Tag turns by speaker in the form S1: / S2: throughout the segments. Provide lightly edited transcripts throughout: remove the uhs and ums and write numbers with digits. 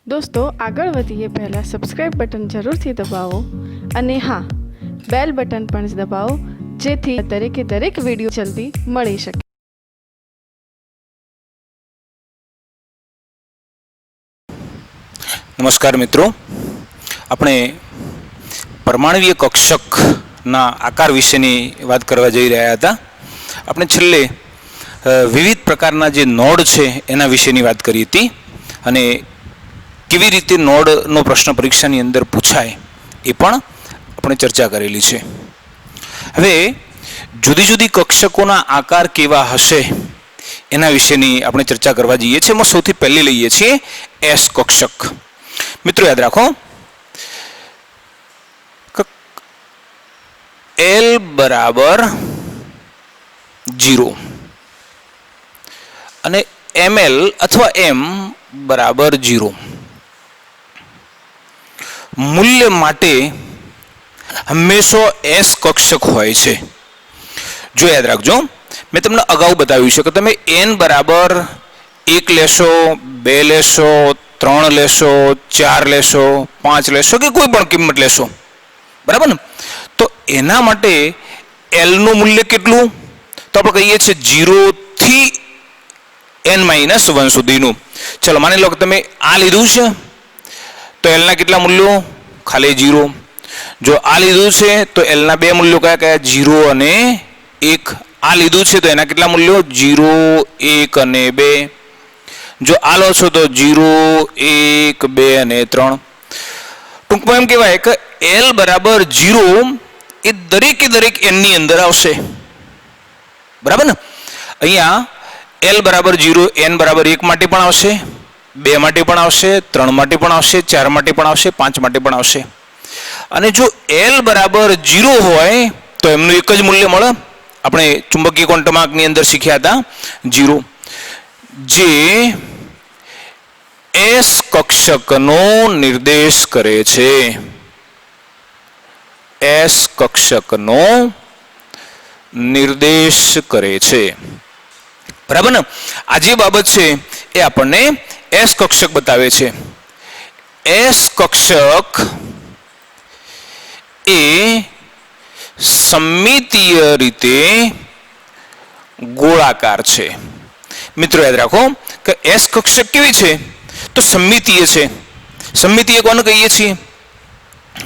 S1: दोस्तों આગળ વધીએ પહેલાં સબસ્ક્રાઇબ બટન જરૂરથી દબાવો અને હા બેલ બટન પણ દબાવો જેથી દરેકે દરેક વિડીયો જલ્દી મળી શકે।
S2: नमस्कार मित्रों, આપણે પરમાણવીય કક્ષકના આકાર વિશેની વાત કરવા જઈ રહ્યા હતા। આપણે છેલ્લે વિવિધ પ્રકારના જે નોડ છે એના વિશેની વાત કરી હતી અને કેવી રીતે નોડનો પ્રશ્ન પરીક્ષાની અંદર પૂછાય એ પણ આપણે ચર્ચા કરેલી છે। હવે જુદી જુદી કક્ષકોના આકાર કેવા હશે એના વિશેની આપણે ચર્ચા કરવા જઈએ છીએ। એમાં સૌથી પહેલી લઈએ છીએ એસ કક્ષક। મિત્રો યાદ રાખો L બરાબર 0 અને ML અથવા M બરાબર 0 મૂલ્ય માટે હંમેશા S કક્ષક હોય છે। જો યાદ રાખજો, મેં તમને અગાઉ બતાવ્યું છે કે તમે n બરાબર 1 લેશો, 2 લેશો, 3 લેશો, 4 લેશો, 5 લેશો કે કોઈ પણ કિંમત લેશો, બરાબર ને? તો એના માટે L નું મૂલ્ય કેટલું? તો આપણે કહીએ છીએ 0 થી n-1 સુધીનું। ચલો માની લો કે તમે આ લીધું છે તો L ના કેટલા મૂલ્યો? ખાલી 0। જો આ લીધું છે તો L ના બે મૂલ્યો કયા કયા? 0 અને 1। આ લીધું છે તો એના કેટલા મૂલ્યો? 0, 1 અને 2। જો આ લો છો તો 0, 1, 2 અને 3। ટૂંકમાં એમ કહેવાય કે L બરાબર 0 એ દરેકે દરેક n ની અંદર આવશે, બરાબર ને? અહીંયા L બરાબર 0 n બરાબર 1 માટે પણ આવશે, 2 માટે પણ આવશે, 3 માટે પણ આવશે, 4 માટે પણ આવશે, 5 માટે પણ આવશે। અને જો L બરાબર 0 હોય તો એમનું એક જ મૂલ્ય મળે। આપણે ચુંબકીય ક્વોન્ટમાર્કની અંદર શીખ્યા હતા 0, જે S કક્ષકનો નિર્દેશ કરે છે। S કક્ષકનો નિર્દેશ કરે છે, બરાબર ને? આ જે બાબત છે એ આપણને S કક્ષક બતાવે છે। S કક્ષક એ સમમિતીય રીતે ગોળાકાર છે। મિત્રો યાદ રાખો કે S કક્ષક કેવી છે? તો સમમિતીય છે। સમમિતીય કોને કહીએ છીએ?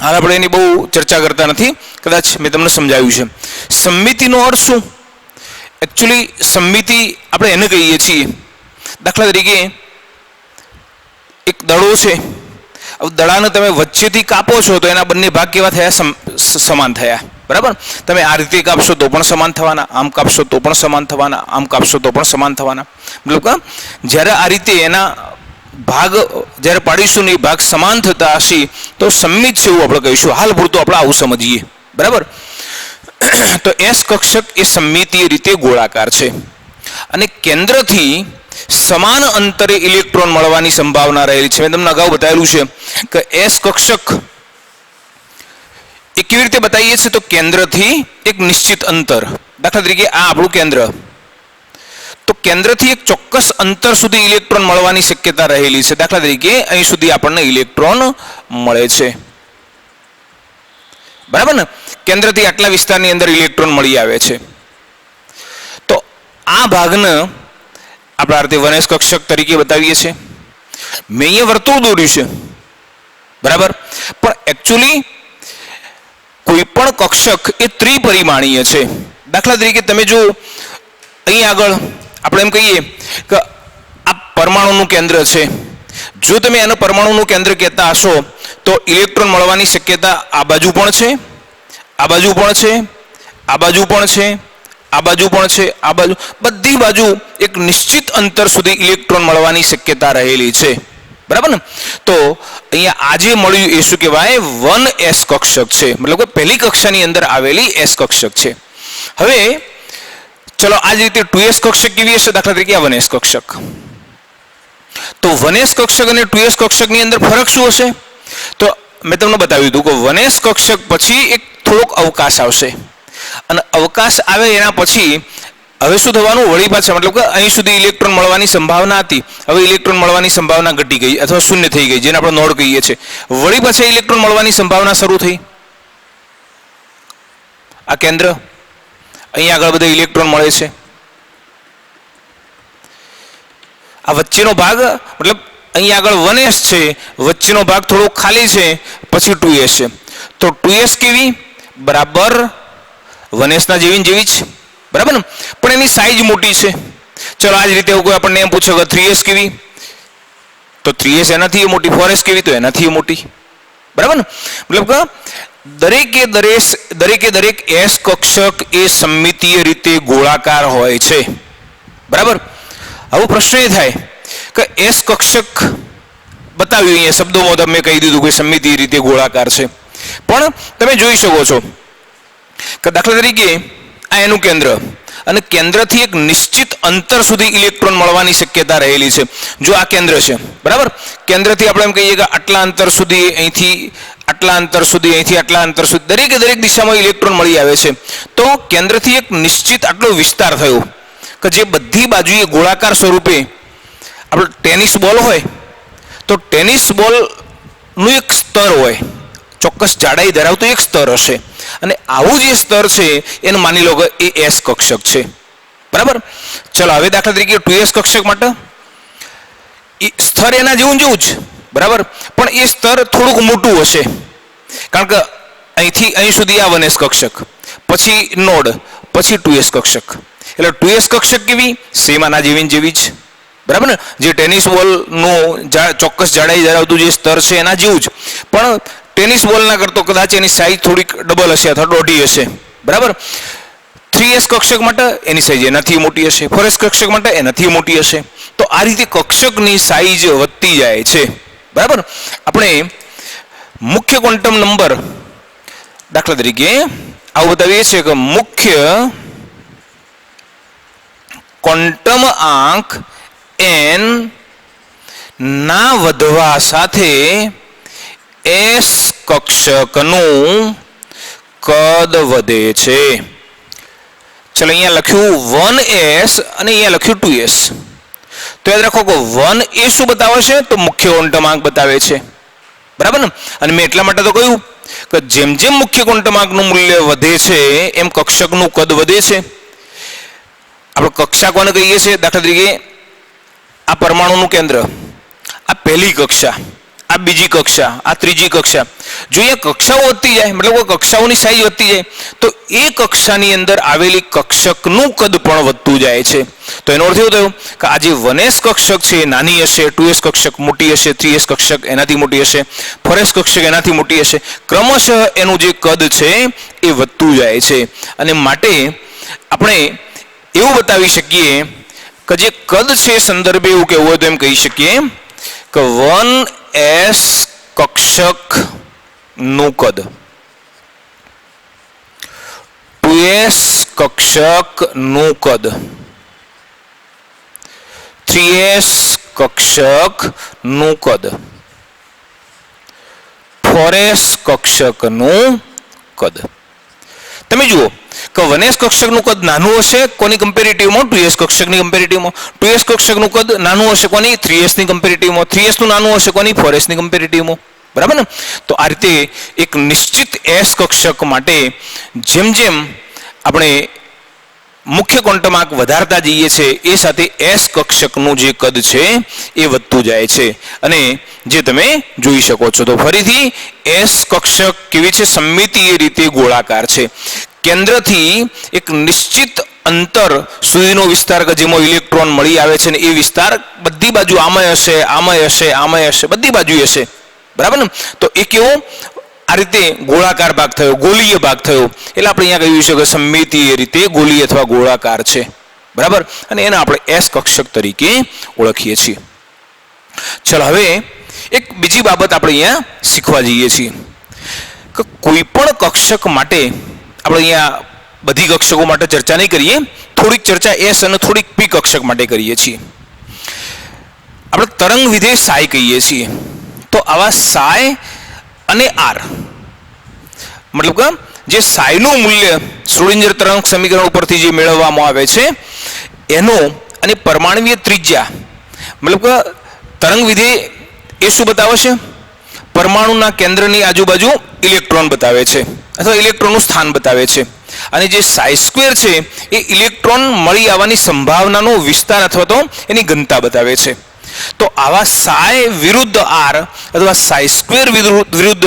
S2: હાલ આપણે એની બહુ ચર્ચા કરતા નથી, કદાચ મેં તમને સમજાવ્યું છે। સમમિતિનો અર્થ શું? એકચ્યુઅલી સમમિતિ આપણે એને કહીએ છીએ, દાખલા તરીકે એક દડો છે, દડાને તમે વચ્ચેથી કાપો છો તો એના બંને ભાગ કેવા થયા? સમાન થયા, બરાબર? તમે આ રીતે કાપશો તો પણ સમાન થવાના, આમ કાપશો તો પણ સમાન થવાના, આમ કાપશો તો પણ સમાન થવાના। મતલબ કે જ્યારે આ રીતે એના ભાગ જ્યારે પાડીશું ને એ ભાગ સમાન થતા હશે તો સમમિત છે એવું આપણે કહીશું। હાલ પૂરતું આપણે આવું સમજીએ, બરાબર? તો S કક્ષક એ સમમિતીય રીતે ગોળાકાર છે અને કેન્દ્રથી સમાન અંતરે ઇલેક્ટ્રોન મળવાની સંભાવના રહેલી છે। મેં તમને અગાઉ બતાવેલું છે કે S કક્ષક એ કેવી રીતે બતાવીએ છીએ? તો કેન્દ્રથી એક નિશ્ચિત અંતર, દાખલા તરીકે આ આપણું કેન્દ્ર, તો કેન્દ્રથી એક ચોક્કસ અંતર સુધી ઇલેક્ટ્રોન મળવાની શક્યતા રહેલી છે। દાખલા તરીકે અહીં સુધી આપણને ઇલેક્ટ્રોન મળે છે, બરાબર ને? કેન્દ્રથી આટલા વિસ્તારની અંદર ઇલેક્ટ્રોન મળી આવે છે। તો આ ભાગને આપણે આ રીતે 1s કક્ષક તરીકે બતાવીએ છીએ। મેં અહીંયા વર્તુળ દોર્યું છે, બરાબર? પણ એકચ્યુઅલી કોઈ પણ કક્ષક એ ત્રિપરિમાણીય છે। દાખલા તરીકે તમે જો અહીં આગળ આપણે એમ કહીએ કે આ પરમાણુનું કેન્દ્ર છે, જો તમે એને પરમાણુનું કેન્દ્ર કહેતા હશો તો ઇલેક્ટ્રોન મળવાની શક્યતા આ બાજુ પણ છે, આ બાજુ પણ છે, આ બાજુ પણ છે, આ બાજુ પણ છે, આ બાજુ, બધી બાજુ એક નિશ્ચિત અંતર સુધી ઇલેક્ટ્રોન મળવાની શક્યતા રહેલી છે, બરાબર ને? તો અહીંયા આજે મળ્યું એ શું કહેવાય? 1s કક્ષક છે, મતલબ કે પહેલી કક્ષાની અંદર આવેલી S કક્ષક છે। હવે ચલો આ જ રીતે 2s કક્ષક કેવી હશે? દાખલા તરીકે આ 1s કક્ષક। તો 1s કક્ષક અને 2s કક્ષકની અંદર ફરક શું હશે? તો મેં તમને બતાવ્યું હતું કે 1s કક્ષક પછી એક થોડોક અવકાશ આવશે અને અવકાશ આવે એના પછી હવે શું થવાનું, વળી પાછા મતલબ કે અહીં સુધી ઇલેક્ટ્રોન મળવાની સંભાવના હતી, હવે ઇલેક્ટ્રોન મળવાની સંભાવના ઘટી ગઈ અથવા શૂન્ય થઈ ગઈ, જેને આપણે નોડ કહીએ છીએ. વળી પાછા ઇલેક્ટ્રોન મળવાની સંભાવના શરૂ થઈ. આ કેન્દ્ર, અહીં આગળ બધા ઇલેક્ટ્રોન મળે છે. આ વચ્ચેનો ભાગ મતલબ અહીં આગળ 1s છે, વચ્ચેનો ભાગ થોડો ખાલી છે, પછી 2s છે. તો 2s કેવી બરાબર 1s ના જેવી જેવી જ, બરાબર ને, પણ એની સાઈઝ મોટી છે. ચલો આ જ રીતે કોઈ આપણને એમ પૂછે કે 3s કેવી, તો 3s એનાથી મોટી, 4s કેવી તો એનાથી મોટી, બરાબર ને. મતલબ કે દરેક s કક્ષક એ સમમિતીય રીતે ગોળાકાર હોય છે, બરાબર. હવે પ્રશ્ન એ થાય કે s કક્ષક બતાવ્યું, અહીંયા શબ્દોમાં તમે કહી દીધું કે સમમિતીય રીતે ગોળાકાર છે, પણ તમે જોઈ શકો છો કે દાખલા તરીકે આ એનું કેન્દ્ર, અને કેન્દ્રથી એક નિશ્ચિત અંતર સુધી ઇલેક્ટ્રોન મળવાની શક્યતા રહેલી છે. જો આ કેન્દ્ર છે, બરાબર, કેન્દ્રથી આપણે એમ કહીએ કે આટલા અંતર સુધી, અહીંથી આટલા અંતર સુધી, અહીંથી આટલા અંતર સુધી, દરેક દિશામાં ઇલેક્ટ્રોન મળી આવે છે. તો કેન્દ્રથી એક નિશ્ચિત આટલો વિસ્તાર થયો કે જે બધી બાજુએ ગોળાકાર સ્વરૂપે, આપણે ટેનિસ બોલ હોય તો ટેનિસ બોલનું એક સ્તર હોય, ચોક્કસ જાડાઈ ધરાવતું એક સ્તર હશે, અને આવું જે સ્તર છે એને માની લો કે એ s કક્ષક છે, બરાબર. ચલો હવે દાખલા તરીકે 2s કક્ષક માટે સ્તર એના જેવું જ, બરાબર, પણ એ સ્તર થોડુંક મોટું હશે, કારણ કે અહીંથી અહીં સુધી આ 1s કક્ષક, પછી નોડ, પછી 2s કક્ષક. એટલે 2s કક્ષક કેવી સેમ આના જેવી જ, બરાબર ને, જે ટેનિસ બોલનું ચોક્કસ જાડાઈ ધરાવતું જે સ્તર છે એના જેવું જ, પણ ટેનિસ બોલના કરતો કદાચ એની સાઈઝ થોડીક ડબલ હશે અથવા દોઢી હશે, બરાબર. 3s કક્ષક માટે એની સાઈઝ એનાથી મોટી હશે, 4s કક્ષક માટે એનાથી મોટી હશે. તો આ રીતે કક્ષકની સાઈઝ વધતી જાય છે, બરાબર. આપણે મુખ્ય ક્વોન્ટમ નંબર દાખલા તરીકે આવું બતાવીએ છીએ કે મુખ્ય ક્વોન્ટમ આંક n ના વધવા સાથે s કક્ષકનું કદ વધે છે. ચલો અહીંયા લખ્યું 1s અને અહીંયા લખ્યું 2s. તો યાદ રાખો કે 1 એ શું બતાવે છે, તો મુખ્ય ક્વોન્ટમ આંક બતાવે છે, બરાબર ને. અને મેં એટલા માટે તો કહ્યું કે જેમ જેમ મુખ્ય ક્વોન્ટમ આંકનું મૂલ્ય વધે છે એમ કક્ષકનું કદ વધે છે. આપણે કક્ષા કોને કહીએ છીએ, દાખલા તરીકે આ પરમાણુનું કેન્દ્ર, આ પહેલી કક્ષા, આ બીજી કક્ષા, આ ત્રીજી કક્ષા. જો એ કક્ષાઓ વધતી જાય, મતલબ કક્ષાઓની સાઈઝ વધતી જાય, તો એ કક્ષાની અંદર આવેલી કક્ષકનું કદ પણ વધતું જાય છે. તો એનો અર્થ એવો થયો કે આ જે 1s કક્ષક છે એ નાની હશે, 2s કક્ષક મોટી હશે, 3s કક્ષક એનાથી મોટી હશે, 4s કક્ષક એનાથી મોટી હશે. ક્રમશઃ એનું જે કદ છે એ વધતું જાય છે. અને માટે આપણે એવું બતાવી શકીએ કે જે કદ છે સંદર્ભે એવું કહેવું હોય તો એમ કહી શકીએ કે 1s કક્ષકનું કદ 2s કક્ષકનું કદ 3s કક્ષકનું કદ 4s કક્ષકનું કદ. તમે જુઓ કે 1s કક્ષકનું કદ નાનું હશે કોની કમ્પેરેટિવમાં, 2s કક્ષકની કમ્પેરેટિવમાં. 2s કક્ષકનું કદ નાનું હશે કોની, 3s ની કમ્પેરેટિવમાં. 3s નું નાનું હશે કોની, 4s ની કમ્પેરેટિવમાં, બરાબર ને. તો આ રીતે એક નિશ્ચિત s કક્ષક માટે જેમ જેમ આપણે મુખ્ય ક્વોન્ટમ આંક વધારતા જઈએ છીએ એ સાથે s કક્ષકનું જે કદ છે એ વધતું જાય છે, અને જે તમે જોઈ શકો છો. તો ફરીથી s કક્ષક કેવી છે, સમમિતીય રીતે ગોળાકાર છે. કેન્દ્રથી એક નિશ્ચિત અંતર સુધીનો વિસ્તાર કે જેમાં ઇલેક્ટ્રોન મળી આવે છે, ને એ વિસ્તાર બધી બાજુ આમાંય હશે, આમાંય હશે, આમાંય હશે, બધી બાજુ હશે, બરાબર ને. તો એ કેવો આ રીતે ગોળાકાર ભાગ થયો, ગોલીય ભાગ થયો. એટલે આપણે અહીંયા કહ્યું છે કે સમમિતીય રીતે ગોલીય અથવા ગોળાકાર છે, બરાબર. અને એને આપણે s કક્ષક તરીકે ઓળખીએ છીએ. ચલો હવે એક બીજી બાબત આપણે અહીંયા શીખવા જઈએ છીએ કે કોઈ પણ કક્ષક માટે આપણે અહીંયા બધી કક્ષકો માટે ચર્ચા નહીં કરીએ, થોડીક ચર્ચા s અને થોડીક p કક્ષક માટે કરીએ છીએ. આપણે તરંગ વિધેય psi કહીએ છીએ. તો આવા psi અને r, મતલબ કે જે સાઈનું મૂલ્ય શ્રોડિંજર તરંગ સમીકરણ ઉપરથી જે મેળવવામાં આવે છે એનો અને પરમાણુય ત્રિજ્યા મતલબ કે તરંગ વિધેય એ શું બતાવે છે? પરમાણુના કેન્દ્રની આજુબાજુ ઇલેક્ટ્રોન બતાવે છે અથવા ઇલેક્ટ્રોનનું સ્થાન બતાવે છે. અને જે સાઈ સ્ક્વેર છે એ ઇલેક્ટ્રોન મળી આવવાની સંભાવનાનો વિસ્તાર અથવા તો એની ઘનતા બતાવે છે. તો આવા સાઈ વિરુદ્ધ આર અથવા સાઈ સ્ક્વેર વિરુદ્ધ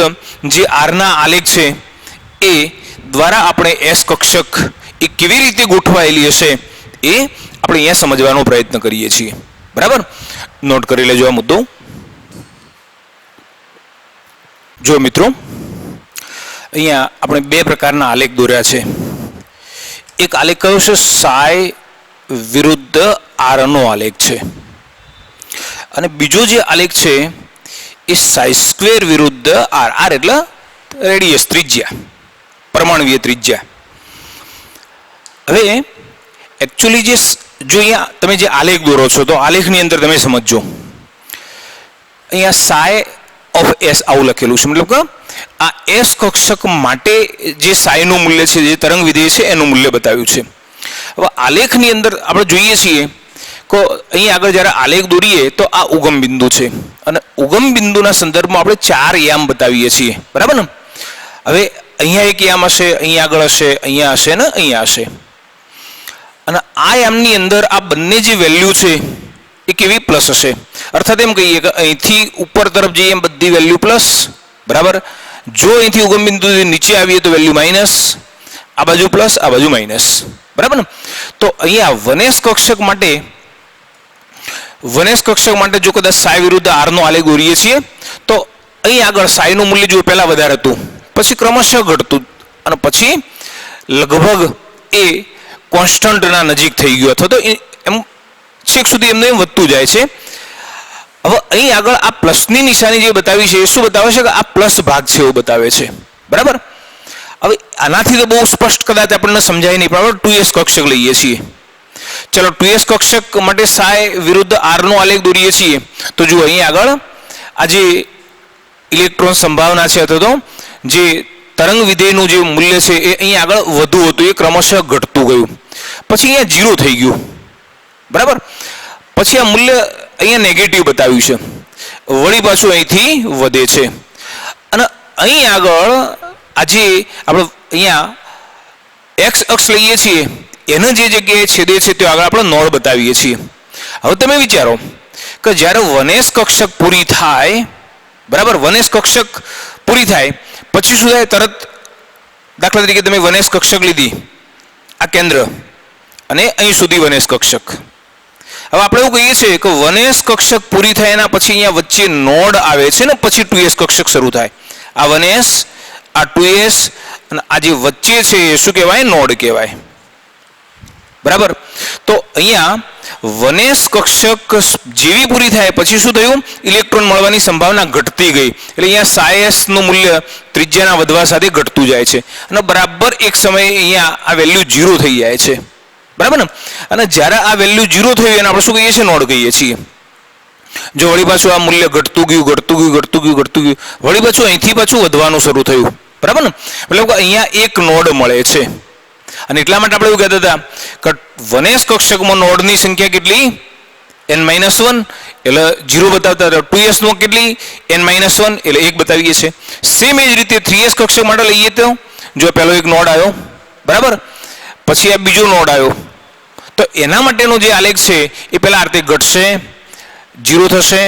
S2: જે આરના આલેખ છે એ દ્વારા આપણે એસ કક્ષક એ કેવી રીતે ગોઠવાયેલી હશે એ આપણે અહીંયા સમજવાનો પ્રયત્ન કરીએ છીએ. બરાબર, નોટ કરી લેજો આ મુદ્દો. જો મિત્રો, અહીંયા આપણે બે પ્રકારના આલેખ દોર્યા છે. એક આલેખ કયો છે? સાઈ વિરુદ્ધ આર નો આલેખ છે. અને બીજો જે આલેખ છે એ સાઈ સ્ક્વેર વિરુદ્ધ આર. આર એટલે રેડિયસ, ત્રિજ્યા, પરમાણુય ત્રિજ્યા. હવે એકચ્યુઅલી જો અહીંયા તમે જે આલેખ દોરો છો તો આલેખની અંદર તમે સમજો, અહીંયા સાઈ ઓફ એસ આવું લખેલું છે. મતલબ કે આ એસ કક્ષક માટે જે સાઈનું મૂલ્ય છે, જે તરંગ વિધેય છે એનું મૂલ્ય બતાવ્યું છે. હવે આલેખની અંદર આપણે જોઈએ છીએ કે અહીં આગળ જ્યારે આલેખ દોરીએ તો આ ઉગમ બિંદુ છે અને ઉગમ બિંદુના સંદર્ભમાં આપણે 4 યામ બતાવીએ છીએ. બરાબર ને? હવે અહીંયા એક યામ હશે, અહીંયા આગળ હશે, અહીંયા હશે ને અહીંયા હશે. અને આ યામની અંદર આ બંને જે વેલ્યુ છે એ કેવી? પ્લસ હશે. અર્થાત એમ કહીએ કે અહીંથી ઉપર તરફ જઈએ એમ બધી વેલ્યુ પ્લસ. બરાબર. જો અહીંથી ઉગમ બિંદુ નીચે આવીએ તો વેલ્યુ માઇનસ, આ બાજુ પ્લસ, આ બાજુ માઇનસ. બરાબર ને? તો અહીંયા વનેશ કક્ષક માટે જો કદાચ સાઈ વિરુદ્ધ આર નો આલેખ દોરીએ છીએ તો અહીં આગળ સાઈનું મૂલ્ય જો પહેલા વધારે હતું, પછી ક્રમશઃ ઘટતું અને પછી લગભગ એ કોન્સ્ટન્ટના નજીક થઈ ગયું અથવા તો એમ છેક સુધી એમને એમ વધતું જાય છે. હવે અહીં આગળ આ પ્લસની નિશાની જે બતાવી છે એ શું બતાવે છે? કે આ પ્લસ ભાગ છે એવું બતાવે છે. બરાબર. હવે આનાથી તો બહુ સ્પષ્ટ કદાચ આપણને સમજાય નહીં, પણ આપણે 2s કક્ષક લઈએ છીએ. ચલો 2s કક્ષક માટે સાઈ વિરુદ્ધ આર નો આલેખ દોરીએ છીએ તો જુઓ અહીં આગળ આ જે ઇલેક્ટ્રોન સંભાવના છે અથવા તો જે તરંગ વિધેયનું જે મૂલ્ય છે એ અહીં આગળ વધુ હતું, એ ક્રમશઃ ઘટતું ગયું, પછી અહીંયા 0 થઈ ગયું. બરાબર. પછી આ મૂલ્ય અહીંયા નેગેટિવ બતાવ્યું છે, વળી પાછું અહીંથી વધે છે. અને અહીં આગળ આજે આપણે અહીંયા એક્સ અક્ષ લઈએ છીએ, એને જે જગ્યાએ છેદે છે તે આગળ આપણે નોડ બતાવીએ છીએ. હવે તમે વિચારો કે જ્યારે વનેશ કક્ષક પૂરી થાય, બરાબર, વનેશ કક્ષક પૂરી થાય પછી શું થાય? તરત દાખલા તરીકે તમે વનેશ કક્ષક લીધી, આ કેન્દ્ર અને અહીં સુધી વનેશ કક્ષક. હવે આપણે એવું કહીએ છીએ કે વનેશ કક્ષક પૂરી થાય એના પછી અહીંયા વચ્ચે નોડ આવે છે ને પછી 2s કક્ષક શરૂ થાય. આ વનેશ, આ 2s અને આ જે વચ્ચે છે એ શું કહેવાય? નોડ કહેવાય. બરાબર. તો અહીંયા વનેશ કક્ષક જેવી પૂરી થાય પછી શું થયું? ઇલેક્ટ્રોન મળવાની સંભાવના ઘટતી ગઈ. એટલે અહીંયા સાયસ નું મૂલ્ય ત્રિજ્યાના વધવા સાથે ઘટતું જાય છે અને બરાબર એક સમયે અહીંયા આ વેલ્યુ 0 થઈ જાય છે. બરાબર ને? અને જ્યારે આ વેલ્યુ 0 થયું એને આપણે શું કહીએ છીએ? નોડ કહીએ છીએ. જો વળી પાછું આ મૂલ્ય ઘટતું ગયું, વળી પાછું અહીંથી પાછું વધવાનું શરૂ થયું. બરાબર ને? મતલબ કે અહીંયા એક નોડ મળે છે. અને એટલા માટે આપણે એવું કહેતા હતા કે વનેશ કક્ષકમાં નોડની સંખ્યા કેટલી? n-1 એટલે 0 બતાવતા હતા. 2s નો કેટલી? n-1 એટલે 1 બતાવીએ છીએ. સેમ એ જ રીતે 3s કક્ષક માટે લઈએ તો જો પહેલો એક નોડ આવ્યો, બરાબર, પછી આ બીજો નોડ આવ્યો, તો એના માટેનો જે આલેખ છે એ પહેલા આ રીતે ઘટશે, 0 થશે,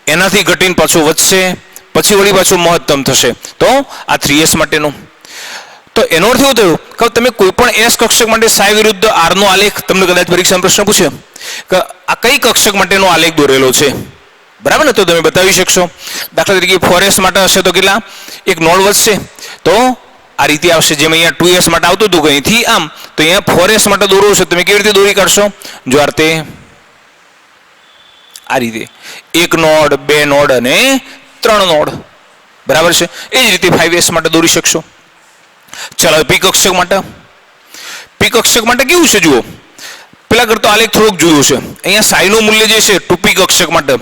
S2: એનાથી ઘટીને પાછું વધશે, પછી વળી પાછું મહત્તમ થશે. તો આ 3s માટેનું. તો એનો અર્થ એવું થયું કે તમે કોઈ પણ એસ કક્ષક માટે સાઈ વિરુદ્ધ આર નો આલેખ, તમને કદાચ પરીક્ષામાં પ્રશ્ન પૂછે કે આ કઈ કક્ષક માટેનો આલેખ દોરેલો છે, બરાબર ને? તો તમે બતાવી શકશો. દાખલા તરીકે 4s માટે હશે તો કેટલા? એક નોડ વધશે તો આ રીતે આવશે. જેમ અહીંયા 2s માટે આવતું હતું કે અહીંથી આમ, તો અહીંયા 4s માટે દોરવું છે, તમે કેવી રીતે દોરી કાઢશો? જો આ રીતે, આ રીતે 1 નોડ, 2 નોડ અને 3 નોડ. બરાબર છે? એ જ રીતે 5s માટે દોરી શકશો. ચાલો પી કક્ષક માટે કેવું છે જુઓ, પેલા કરતો આલેખ થોડુંક જુદું છે. અહીંયા સાઈનું મૂલ્ય જે છે 2p કક્ષક માટે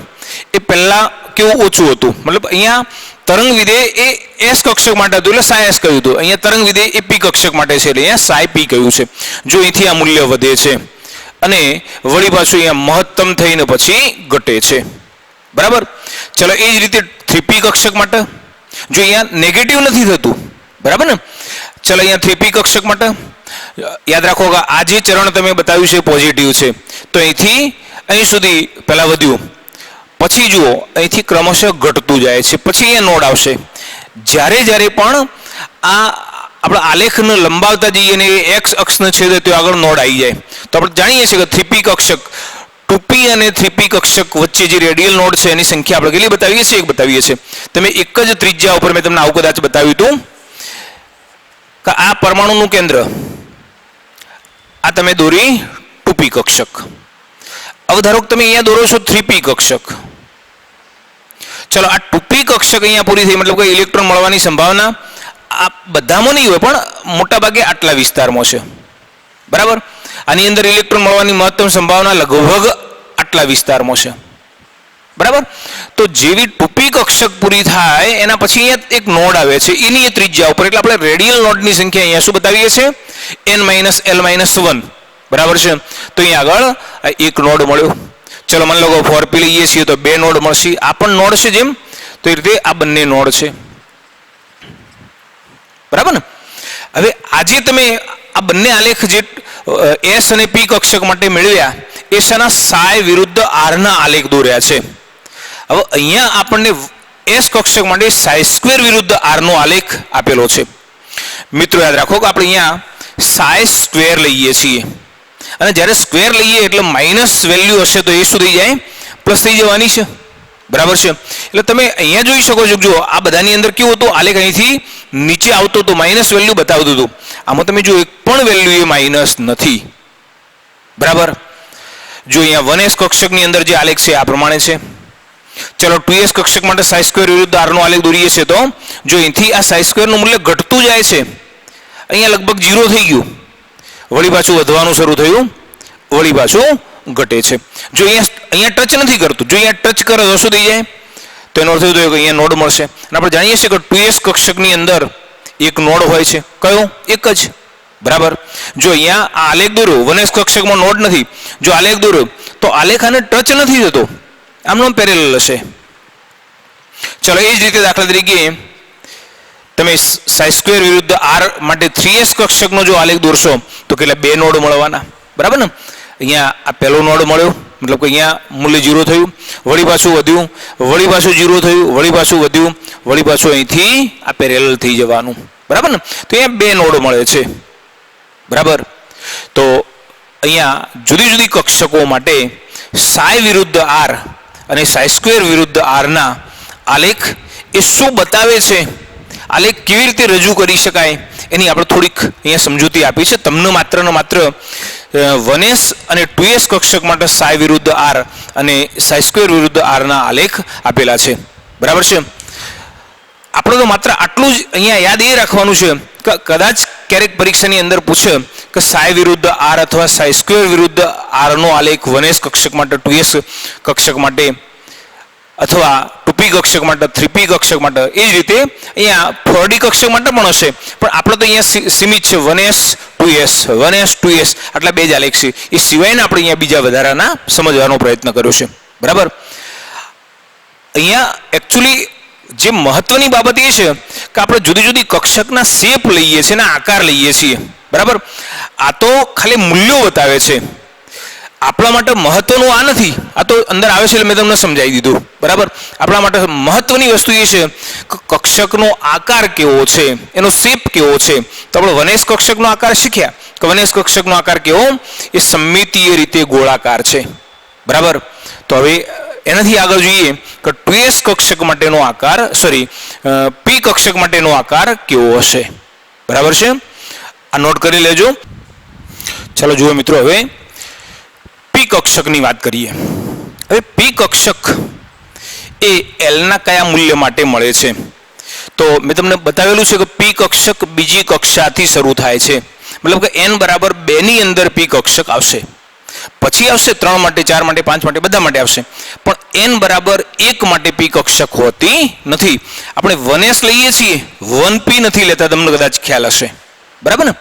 S2: એ પહેલા કેવું ઓછું હતું, મતલબ અહીંયા તરંગ વિધેય એ એસ કક્ષક માટે હતું એટલે સાય એસ કહ્યું હતું. અહીંયા તરંગ વિધેય એ પી કક્ષક માટે છે એટલે અહીંયા સાય પી કહ્યું છે. જો અહીંથી આ મૂલ્ય વધે છે અને વળી પાછું અહીંયા મહત્તમ થઈને પછી ઘટે છે. બરાબર. ચલો એ જ રીતે 3p કક્ષક માટે જો અહીંયા નેગેટિવ નથી થતું. બરાબર ને. ચલો અહીંયા 3p કક્ષક માટે યાદ રાખો કે આ જે ચરણ તમે બતાવ્યું છે પોઝિટિવ છે તો અહીંથી અહીં સુધી પહેલા વધ્યું પછી જુઓ અહીંથી ક્રમશઃ ઘટતું જાય છે પછી અહીંયા નોડ આવશે. જ્યારે જ્યારે પણ આ આપણે આલેખને લંબાવતા જઈએ અને એક્સ અક્ષને છેદે તો આગળ નોડ આવી જાય તો આપણે જાણીએ છીએ કે 3p કક્ષક 2p અને 3p કક્ષક વચ્ચે જે રેડિયલ નોડ છે એની સંખ્યા આપણે કેટલી બતાવીએ છીએ? એક બતાવીએ છીએ. તમે એક જ ત્રિજ્યા ઉપર મેં તમને આવું કદાચ બતાવ્યું હતું કે આ પરમાણુનું કેન્દ્ર આ તમે દોરી 2p કક્ષક. હવે ધારો કે તમે અહીંયા દોરો છો 3p કક્ષક. ચલો આ 2p કક્ષક અહીંયા પૂરી થઈ મતલબ કે ઇલેક્ટ્રોન મળવાની સંભાવના આ બધામાં નહીં હોય પણ મોટા ભાગે આટલા વિસ્તારમાં છે. બરાબર. આની અંદર ઇલેક્ટ્રોન મળવાની મહત્તમ સંભાવના લગભગ આટલા વિસ્તારમાં છે. બરાબર. તો જેવી 2p કક્ષક પૂરી થાય એના પછી અહીંયા એક નોડ આવે છે એની ત્રિજ્યા ઉપર એટલે આપણે રેડિયલ નોડની સંખ્યા અહીંયા શું બતાવીએ છીએ? n-l-1. બરાબર છે. તો અહીંયા આગળ એક નોડ મળ્યો. ચલો મને લોકો 4p લઈએ છીએ તો 2 નોડ મળશે. આ પણ નોડ છે જેમ તો એ રીતે આ બંને નોડ છે. બરાબર ને. હવે આજે તમે આ બંને આલેખ જે એસ અને પી કક્ષક માટે મેળવ્યા એ શાના સાય વિરુદ્ધ આર ના આલેખ દોર્યા છે. હવે અહીંયા આપણને એસ કક્ષક માટે સાય સ્ક્વેર વિરુદ્ધ આર નો આલેખ આપેલો છે. મિત્રો યાદ રાખો કે આપણે અહીંયા સાય સ્ક્વેર લઈએ છીએ અને જ્યારે સ્ક્વેર લઈએ એટલે માઇનસ વેલ્યુ હશે તો એ શું થઈ જાય? પ્લસ થઈ જવાની છે. બરાબર છે. એટલે તમે અહીંયા જોઈ શકો છો જો આ બધાની અંદર કેવું હતું આલેખ અહીંથી નીચે આવતો હતો માઇનસ વેલ્યુ બતાવતું હતું. આમાં તમે જો એક પણ વેલ્યુ એ માઇનસ નથી. બરાબર. જો અહીંયા 1s કક્ષકની અંદર જે આલેખ છે આ પ્રમાણે છે. ચલો 2s કક્ષક માટે સાઈ સ્ક્વેર વિરુદ્ધ r નો આલેખ દોરીએ છે તો જો અહીંથી આ સાઈ સ્ક્વેર નું મૂલ્ય ઘટતું જાય છે અહીંયા લગભગ 0 થઈ ગયું વળી પાછું વધવાનું શરૂ થયું વળી પાછું ઘટે છે. જો અહીંયા ટચ નથી કરતું જો અહીંયા ટચ કરે તો શું થઈ જાય? તો એનો અર્થ એ થયો કે અહીંયા નોડ મળશે. અને આપણે જાણીએ છીએ કે 2s કક્ષકની અંદર એક નોડ હોય છે. કયો? એક જ. બરાબર. જો અહીંયા આ આલેખ દોર્યો 1s કક્ષકમાં નોડ નથી જો આલેખ દોર્યો તો આલેખ આને ટચ નથી થતો આમનો પેરેલલ હશે. ચલો એ જ રીતે દાખલા તરીકે તમે સાઈ સ્ક્વેર વિરુદ્ધ r માટે 3s કક્ષકનો જો આલેખ દોરશો તો કેટલા 2 નોડ મળવાના. બરાબર ને. અહીંયા આ પહેલો નોડ મળ્યો મતલબ કે અહીંયા મૂલ્ય 0 થયું વળી પાછું વધ્યું વળી પાછું 0 થયું વળી પાછું વધ્યું વળી પાછું અહીંથી આ પેરેલલ થઈ જવાનું. બરાબર ને. તો અહીંયા 2 નોડ મળે છે. બરાબર. તો અહીંયા જુદી જુદી કક્ષકો માટે સાઈ વિરુદ્ધ r અને સાઈ સ્ક્વેર વિરુદ્ધ r ના આલેખ એ શું બતાવે છે આલેખ કેવી રીતે રજૂ કરી શકાય એની આપણે થોડીક અહીંયા સમજૂતી આપી છે. તમને માત્ર ને માત્ર 1s અને 2s કક્ષક માટે સાઈ વિરુદ્ધ r અને સાઈ સ્ક્વેર વિરુદ્ધ r ના આલેખ આપેલા છે. બરાબર છે. આપણે તો માત્ર આટલું જ અહીંયા યાદ એ રાખવાનું છે કે કદાચ ક્યારેક પરીક્ષાની અંદર પૂછે કે સાઈ વિરુદ્ધ r અથવા સાઈ સ્ક્વેર વિરુદ્ધ r નો આલેખ 1s કક્ષક માટે 2s કક્ષક માટે અથવા 2p કક્ષક માટે 3p કક્ષક માટે એ જ રીતે અહીંયા 4d કક્ષક માટે પણ હશે પણ આપણે તો અહીંયા સીમિત છે 1s 2s 1s 2s આટલા બે જ આલેખ છે. એ સિવાયના આપણે અહીંયા બીજા વધારાના સમજવાનો પ્રયત્ન કર્યો છે. બરાબર. અહીંયા એકચ્યુઅલી જે મહત્વની બાબત એ છે કે આપણે જુદી જુદી કક્ષકના શેપ લઈએ છીએ અને આકાર લઈએ છીએ. બરાબર. આ તો ખાલી મૂલ્યો બતાવે છે આપણા માટે મહત્વનું આ નથી. આ તો અંદર આવે છે એટલે મેં તમને સમજાવી દીધું. બરાબર. આપણા માટે મહત્વની વસ્તુ એ છે કે કક્ષકનો આકાર કેવો છે એનો શેપ કેવો છે. તો આપણે 1s કક્ષકનો આકાર શીખ્યા કે 1s કક્ષકનો આકાર કેવો એ સમમિતીય રીતે ગોળાકાર છે. બરાબર. તો હવે એનાથી આગળ જોઈએ કે 2s કક્ષક માટેનો આકાર p કક્ષક માટેનો આકાર કેવો હશે. બરાબર છે. આ નોટ કરી લેજો. ચાલો જુઓ મિત્રો હવે p કક્ષકની વાત કરીએ. હવે p કક્ષક એ l ના કયા મૂલ્ય માટે મળે છે? તો મેં તમને બતાવેલું છે કે p કક્ષક બીજી કક્ષાથી શરૂ થાય છે મતલબ કે n બરાબર 2 ની અંદર p કક્ષક આવશે પછી આવશે 3 માટે 4 માટે 5 માટે બધા માટે આવશે પણ n બરાબર 1 માટે p કક્ષક હોતી નથી. આપણે 1s લઈએ છીએ, 1p નથી લેતા, તમને કદાચ ખ્યાલ હશે. બરાબર ને?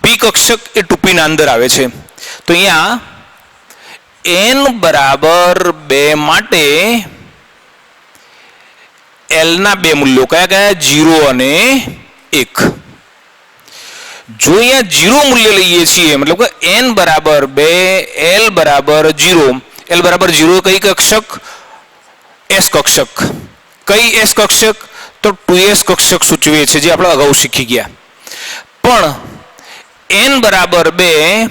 S2: p કક્ષક એ 2p ના અંદર આવે છે. તો અહીંયા n બરાબર 2 માટે l ના બે મૂલ્યો કયા કયા? 0 અને 1. જો અહીંયા 0 મૂલ્ય લઈએ છીએ, મતલબ કે n બરાબર 2, l બરાબર 0. l બરાબર 0 કઈ કક્ષક? s કક્ષક. કઈ s કક્ષક? તો 2s કક્ષક સૂચવે છે, જે આપણે અગાઉ શીખી ગયા. પણ n બરાબર 2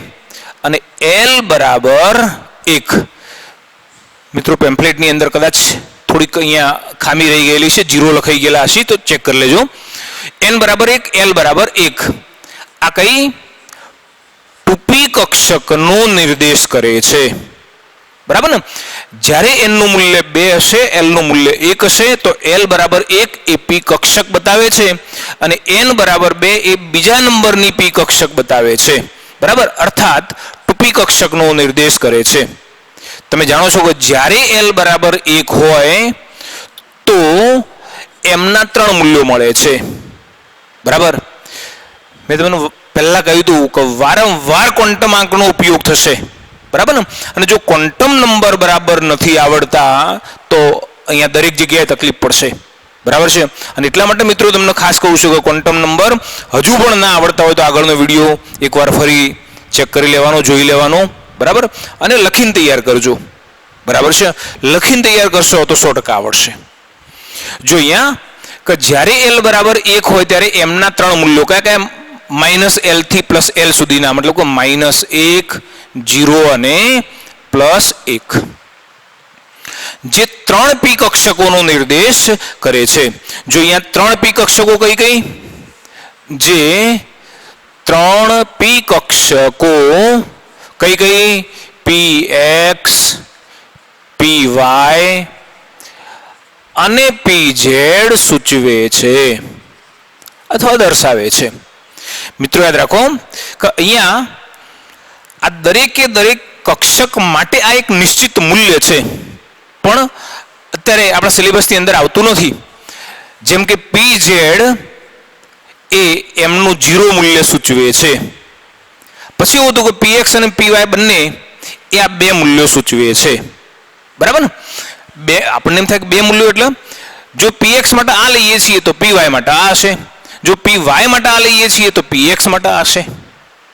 S2: અને l બરાબર 1. મિત્રો પેમ્ફલેટની અંદર કદાચ થોડીક અહીંયા ખામી રહી ગયેલી છે, 0 લખાઈ ગયેલા હશે તો ચેક કરી લેજો. n બરાબર 1, l બરાબર 1. આ કઈ 2p કક્ષકનો નિર્દેશ કરે છે. બરાબર ને? જ્યારે n નું મૂલ્ય 2 હશે, l નું મૂલ્ય 1 હશે, તો l બરાબર 1 એ p કક્ષક બતાવે છે અને n બરાબર 2 એ બીજા નંબરની p કક્ષક બતાવે છે. બરાબર? અર્થાત 2p કક્ષકનો નિર્દેશ કરે છે. તમે જાણો છો કે જ્યારે l બરાબર 1 હોય તો m ના 3 મૂલ્યો મળે છે. બરાબર? મેં તમને પહેલા કહ્યું હતું કે વારંવાર ક્વોન્ટમ આંકનો ઉપયોગ થશે. બરાબર ને? અને જો ક્વોન્ટમ નંબર બરાબર નથી આવડતા તો અહીંયા દરેક જગ્યાએ તકલીફ પડશે. બરાબર છે? અને એટલા માટે મિત્રો તમને ખાસ કહું છું કે ક્વોન્ટમ નંબર હજુ પણ ના આવડતા હોય તો આગળનો વિડીયો એકવાર ફરી ચેક કરી લેવાનો, જોઈ લેવાનો. બરાબર? અને લખીને તૈયાર કરજો. બરાબર છે? લખીને તૈયાર કરશો તો 100% આવડશે. જો અહીંયા કે જ્યારે l બરાબર 1 હોય ત્યારે m ના 3 મૂલ્યો કયા કયા? -l થી +l સુધીના, મતલબ કે -1, 0 અને +1, જે 3p કક્ષકોનો નિર્દેશ કરે છે. જો અહીંયા 3p કક્ષકો કઈ કઈ? જે 3p કક્ષકો કઈ કઈ? px, py અને pz સૂચવે છે અથવા દર્શાવે છે. મિત્રો યાદ રાખો કે અહીંયા આ દરેકે દરેક કક્ષક માટે આ એક નિશ્ચિત મૂલ્ય છે, પણ અત્યારે આપણા સિલેબસની અંદર આવતું નથી. જેમ કે pz એ એમનું 0 મૂલ્ય સૂચવે છે. પછી એવું હતું કે px અને py બંને એ આ બે મૂલ્યો સૂચવે છે. બરાબર ને? આપણને એમ થાય કે બે મૂલ્યો એટલે જો px માટે આ લઈએ છીએ તો py માટે આ હશે, જો py માટે આ લઈએ છીએ તો px માટે આ હશે.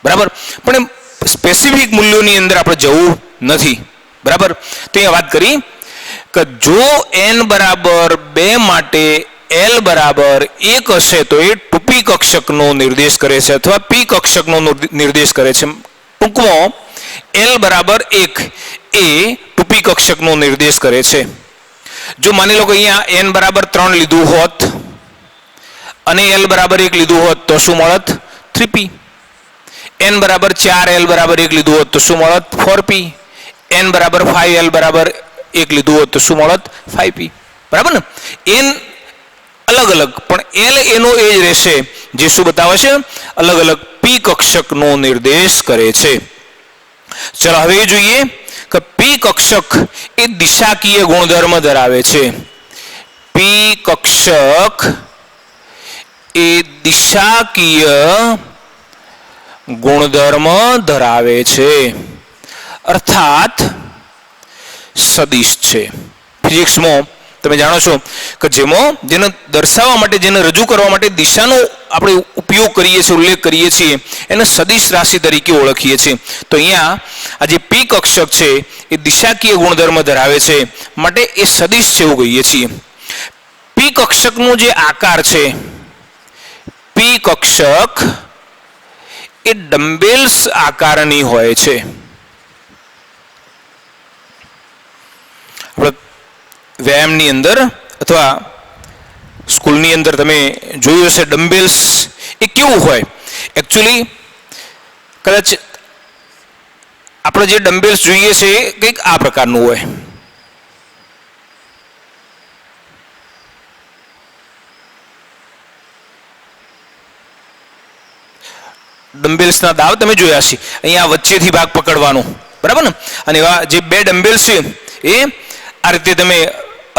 S2: બરાબર? પણ સ્પેસિફિક મૂલ્યોની અંદર આપણે જવું નથી. બરાબર? તો અહીંયા વાત કરી કે જો n બરાબર 2 માટે l બરાબર 1 હશે તો એ 2p કક્ષકનો નિર્દેશ કરે છે અથવા p કક્ષકનો નિર્દેશ કરે છે. ટૂંકમાં l બરાબર 1 એ 2p કક્ષકનો નિર્દેશ કરે છે. જો માની લો કે અહીંયા n બરાબર 3 લીધું હોત અને l બરાબર 1 લીધું હોત તો શું મળત? 3p. n બરાબર 4, l બરાબર 1 લીધું હોત તો શું મળત? 4p. n બરાબર 5, l બરાબર 1 લીધું હોત તો શું મળત? 5p. બરાબર ને? n અલગ અલગ પણ l એનો એ જ રહેશે, જે શું બતાવે છે? અલગ અલગ p કક્ષકનો નિર્દેશ કરે છે. ચલો હવે જોઈએ કે p કક્ષક એ દિશાકીય ગુણધર્મ ધરાવે છે. p કક્ષક એ દિશાકીય ગુણધર્મ ધરાવે છે, અર્થાત સદિશ છે. ફિઝિક્સમાં તમે જાણો છો કે જેને દર્શાવવા માટે, જેને રજૂ કરવા માટે દિશાનો આપણે ઉપયોગ કરીએ છીએ, ઉલ્લેખ કરીએ છીએ, એને સદિશ રાશિ તરીકે ઓળખીએ છીએ. તો અહીંયા આ જે p કક્ષક છે એ દિશાકીય ગુણધર્મ ધરાવે છે, માટે એ સદિશ છે એવું કહીએ છીએ. p કક્ષકનો જે આકાર છે, p કક્ષક એ ડમ્બેલ્સ આકારની હોય છે. આપણે વ્યાયામની અંદર અથવા સ્કૂલની અંદર તમે જોયું હશે ડમ્બેલ્સ એ કેવું હોય? એકચ્યુઅલી કદાચ આપણે જે ડમ્બેલ્સ જોઈએ છે એ કંઈક આ પ્રકારનું હોય. ડમ્બેલ્સના દાવ તમે જોયા છે. અહીંયા વચ્ચેથી ભાગ પકડવાનો, બરાબર ને? અને એવા જે બે ડમ્બેલ્સ છે એ આ રીતે તમે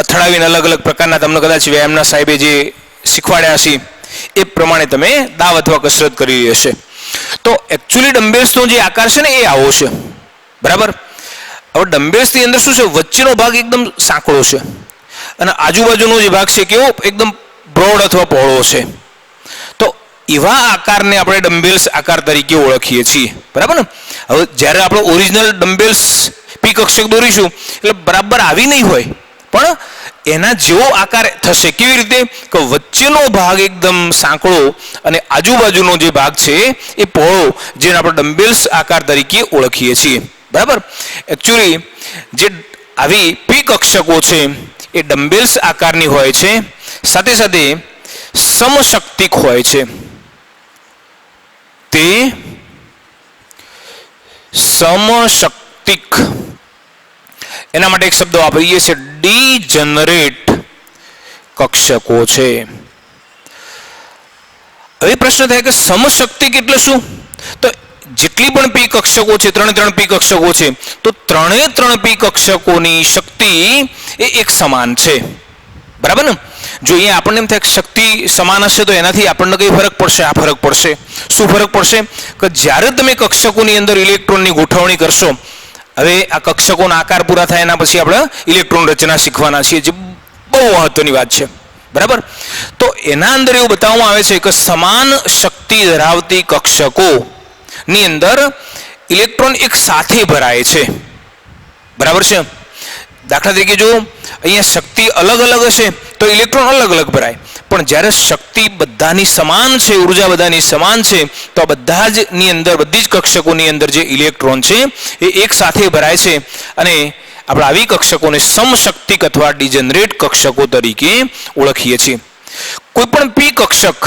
S2: અથડાવીને અલગ અલગ પ્રકારના તમને કદાચ વ્યાયામના સાહેબે જે શીખવાડ્યા છે એ પ્રમાણે તમે દાવ અથવા કસરત કરી હશે. તો એકચ્યુઅલી ડમ્બેલ્સનો જે આકાર છે ને એ આવો છે, બરાબર. હવે ડમ્બેલ્સની અંદર શું છે, વચ્ચેનો ભાગ એકદમ સાંકડો છે અને આજુબાજુનો જે ભાગ છે કેવો એકદમ બ્રોડ અથવા પહોળો છે. તો એવા આકારને આપણે ડમ્બેલ્સ આકાર તરીકે ઓળખીએ છીએ, બરાબર ને. હવે જ્યારે આપણે ઓરિજિનલ ડમ્બેલ્સ પી કક્ષક દોરીશું એટલે બરાબર આવી નહીં હોય, પણ એના જેવો આકાર થશે. કેવી રીતે કે વચ્ચેનો ભાગ એકદમ સાંકડો અને આજુબાજુનો જે ભાગ છે એ પહોળો, જેને આપણે ડમ્બેલ્સ આકાર તરીકે ઓળખીએ છીએ, બરાબર. એકચ્યુઅલી જે આવી પી કક્ષકો છે એ ડમ્બેલ્સ આકારની હોય છે, સાથે સાથે સમશક્તિક હોય છે. તે સમશક્તિક, એના માટે એક શબ્દ વાપરીએ છીએ, ડીજનરેટ કક્ષકો છે. હવે પ્રશ્ન થાય કે સમશક્તિક એટલે શું? તો જેટલી પણ પી કક્ષકો છે, ત્રણ પી કક્ષકો છે, તો ત્રણ પી કક્ષકોની શક્તિ એ એક સમાન છે, બરાબર ને. જો અહીંયા આપણને એમ થાય કે શક્તિ સમાન હશે તો એનાથી આપણને કઈ ફરક પડશે? આ ફરક પડશે. શું ફરક પડશે? કે જ્યારે તમે કક્ષકોની અંદર ઇલેક્ટ્રોનની ગોઠવણી કરશો, હવે આ કક્ષકોના આકાર પૂરા થાય એના પછી આપણે ઇલેક્ટ્રોન રચના શીખવાના છીએ, જે બહુ મહત્વની વાત છે, બરાબર. તો એના અંદર એવું બતાવવામાં આવે છે કે સમાન શક્તિ ધરાવતી કક્ષકો ની અંદર ઇલેક્ટ્રોન એક સાથે ભરાય છે, બરાબર છે. દાખલા તરીકે જો અહીંયા શક્તિ અલગ અલગ હશે તો ઇલેક્ટ્રોન અલગ અલગ ભરાય, પણ જ્યારે શક્તિ બધાની સમાન છે, ઉર્જા બધાની સમાન છે, તો બધા જ ની અંદર, બધી જ કક્ષકોની અંદર જે ઇલેક્ટ્રોન છે એ એક સાથે ભરાય છે. અને આપણે આવી કક્ષકોને સમશક્તિક અથવા ડિજનરેટ કક્ષકો તરીકે ઓળખીએ છીએ. કોઈ પણ પી કક્ષક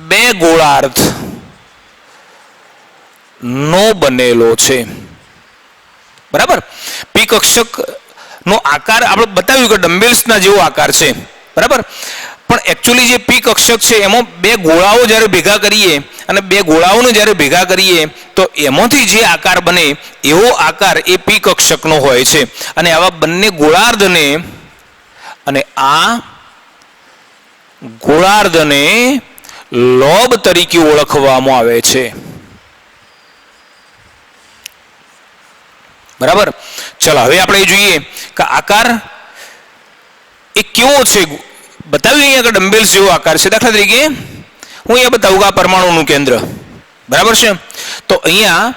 S2: બે ગોળાર્ધ નો બનેલો છે, બરાબર. પી કક્ષક નો આકાર આપણે બતાવ્યું કે ડમ્બેલ્સના જેવો આકાર છે, બરાબર. પણ એકચ્યુઅલી જે પી કક્ષક છે એમાં બે ગોળાઓ જ્યારે ભેગા કરીએ અને બે ગોળાઓને જ્યારે ભેગા કરીએ તો એમાંથી જે આકાર બને એવો આકાર એ પી કક્ષકનો હોય છે. અને આવા બંને ગોળાર્ધને અને આ ગોળાર્ધને લોબ તરીકે ઓળખવામાં આવે છે, બરાબર. ચલો હવે આપણે જોઈએ કે આકાર એ કેવો છે. બતાવ્યું અહીંયા કે ડમ્બેલ્સ જેવો આકાર છે. દાખલા તરીકે હું અહીંયા બતાવું કે આ પરમાણુનું કેન્દ્ર, બરાબર છે. તો અહીંયા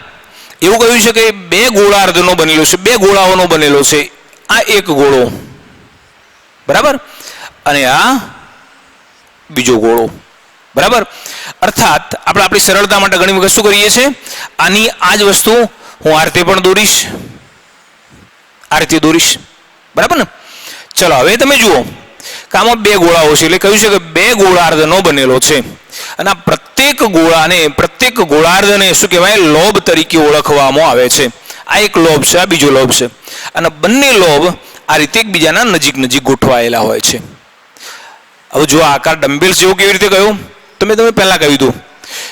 S2: એવું કહ્યું છે કે બે ગોળાર્ધનો બનેલો છે, બે ગોળાઓનો બનેલો છે. આ એક ગોળો, બરાબર, અને આ બીજો ગોળો, બરાબર. અર્થાત આપણે આપણી સરળતા માટે ઘણી વખત શું કરીએ છીએ, આની આ જ વસ્તુ હું આ રીતે પણ દોરીશ, આ રીતે દોરીશ, બરાબર ને. ચલો હવે તમે જુઓ કે આમાં બે ગોળાઓ છે, એટલે કહ્યું છે કે બે ગોળાર્ધનો બનેલો છે. અને આ પ્રત્યેક ગોળાને, પ્રત્યેક ગોળાર્ધને શું કહેવાય, લોબ તરીકે ઓળખવામાં આવે છે. આ એક લોબ છે, આ બીજો લોબ છે, અને બંને લોબ આ રીતે એકબીજાના નજીક નજીક ગોઠવાયેલા હોય છે. હવે જો આકાર ડમ્બેલ્સ જેવો કેવી રીતે કયો, તમે પહેલા કહ્યું હતું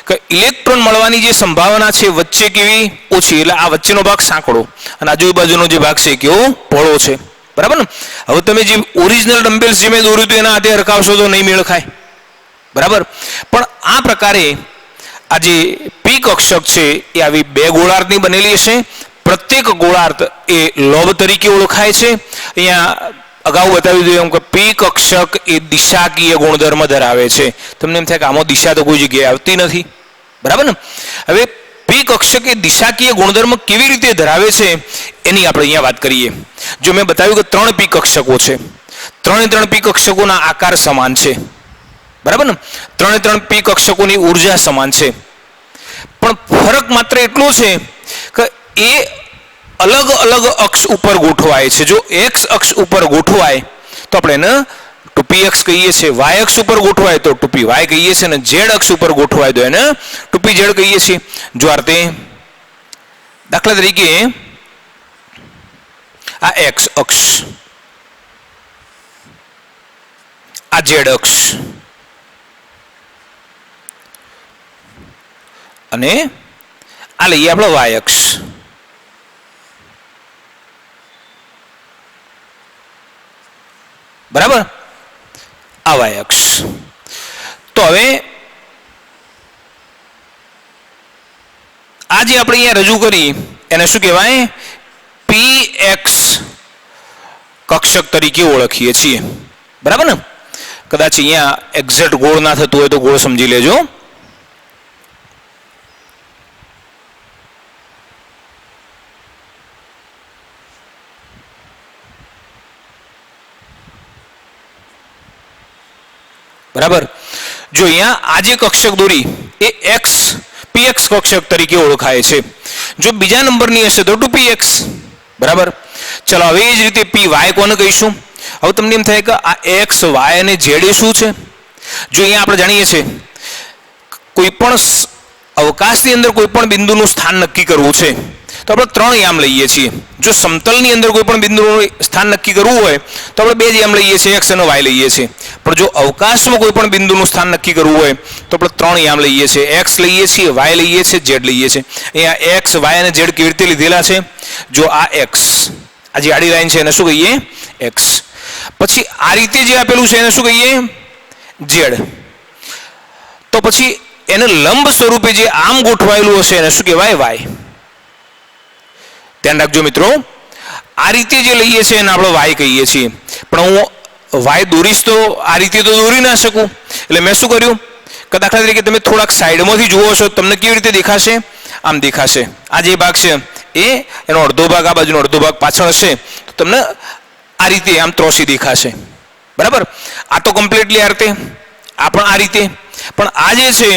S2: કે ઇલેક્ટ્રોન મળવાની જે સંભાવના છે વચ્ચે કેવી ઓછી, એટલે આ વચ્ચેનો ભાગ સાંકડો અને આજુબાજુનો જે ભાગ છે કેવો પહોળો છે, બરાબર ને. હવે તમે જે ઓરિજિનલ ડમ્બેલ્સ જે મેં દોર્યું હતું એના હાથે હરખાવશો તો નહીં મેળ ખાય, બરાબર. પણ આ પ્રકારે આ જે પી કક્ષક છે એ આવી બે ગોળાર્ધની બનેલી હશે. પ્રત્યેક ગોળાર્ધ એ લોબ તરીકે ઓળખાય છે. અહીંયા અગાઉ બતાવી દીધું એમ કે પી કક્ષક એ દિશાકીય ગુણધર્મ ધરાવે છે. તમને એમ થાય કે આમાં દિશા તો કોઈ જગ્યાએ આવતી નથી, બરાબર ને. હવે પી કક્ષક એ દિશાકીય ગુણધર્મ કેવી રીતે ધરાવે છે એની આપણે અહીંયા વાત કરીએ. જો મેં બતાવ્યું કે ત્રણ પી કક્ષકો છે, ત્રણ પી કક્ષકોના આકાર સમાન છે, બરાબર ને. ત્રણ પી કક્ષકોની ઉર્જા સમાન છે, પણ ફરક માત્ર એટલો છે કે એ અલગ અલગ અક્ષ ઉપર ગોઠવાય છે. જો એક્સ અક્ષ ઉપર ગોઠવાય તો આપણે એને 2px કહીએ છીએ, y અક્ષ ઉપર ગોઠવાય તો 2py કહીએ છીએ, અને z અક્ષ ઉપર ગોઠવાય તો એને 2pz કહીએ છીએ. જો આ રીતે દાખલા તરીકે આ x અક્ષ, આ z અક્ષ અને આ લઈએ આપણો વાય અક્ષ, બરાબર, આ વાય અક્ષ. તો હવે આ જે આપણે અહીંયા રજૂ કરી એને શું કહેવાય? PX કક્ષક તરીકે ઓળખીએ છીએ, બરાબર ને? કદાચ અહીંયા એક્ઝેક્ટ ગોળ ના થતું હોય તો ગોળ સમજી લેજો. બરાબર, જો અહીંયા આ જે કક્ષક દોરી એ PX કક્ષક તરીકે ઓળખાય છે. જો બીજા નંબરની હશે તો 2PX, બરાબર. ચલો હવે એ જ રીતે PY કોને કહીશું? હવે તમને એમ થાય કે આ X, Y અને Z એ શું છે? જો અહીંયા આપણે જાણીએ છીએ કોઈ પણ અવકાશની અંદર કોઈ પણ બિંદુનું સ્થાન નક્કી કરવું છે તો આપણે 3 યામ લઈએ છીએ. જો સમતલની અંદર કોઈ પણ બિંદુનું સ્થાન નક્કી કરવું હોય તો આપણે 2 યામ લઈએ છીએ, X અને Y લઈએ છીએ. પણ જો અવકાશમાં કોઈ પણ બિંદુનું સ્થાન નક્કી કરવું હોય તો આપણે 3 યામ લઈએ છીએ, X લઈએ છીએ, Y લઈએ છીએ, Z લઈએ છીએ. અહીંયા X, Y અને Z કેવી રીતે લીધેલા છે? જો આ X, આ જે આડી લાઈન છે એને શું કહીએ? X. પછી આ રીતે જે આપેલું છે એને શું કહીએ? Z. તો પછી એને લંબ સ્વરૂપે જે આમ ગોઠવાયેલું હશે એને શું કહેવાય? Y. ધ્યાન રાખજો મિત્રો, આ રીતે જે લઈએ છીએ એને આપણે Y કહીએ છીએ. પણ હું Y દોરીશ તો આ રીતે તો દોરી ના શકું, એટલે મેં શું કર્યું કે દાખલા તરીકે તમે થોડાક સાઈડમાંથી જુઓ છો, તમને કેવી રીતે દેખાશે? આમ દેખાશે. આ જે ભાગ છે એ એનો અડધો ભાગ આ બાજુનો અડધો ભાગ પાછળ હશે તો તમને આ રીતે આમ ત્રોસી દેખાશે, બરાબર. આ તો કમ્પ્લીટલી આ રીતે, આ પણ આ રીતે. પણ આ જે છે